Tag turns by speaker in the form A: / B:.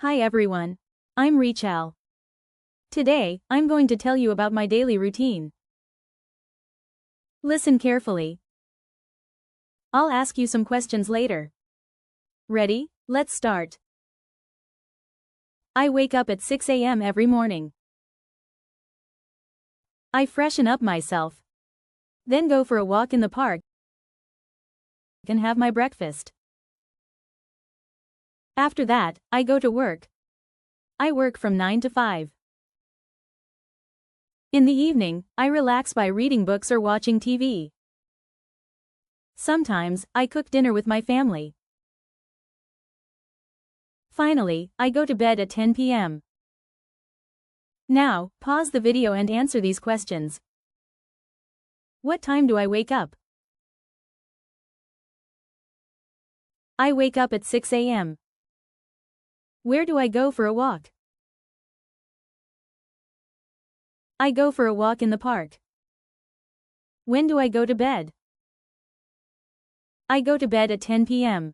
A: Hi everyone. I'm Richal. Today, I'm going to tell you about my daily routine. Listen carefully. I'll ask you some questions later. Ready? Let's start. I wake up at 6 a.m. every morning. I freshen up myself. Then go for a walk in the park and have my breakfast. After that, I go to work. I work from 9 to 5. In the evening, I relax by reading books or watching TV. Sometimes, I cook dinner with my family. Finally, I go to bed at 10 p.m. Now, pause the video and answer these questions. What time do I wake up? I wake up at 6 a.m. Where do I go for a walk? I go for a walk in the park. When do I go to bed? I go to bed at 10 p.m.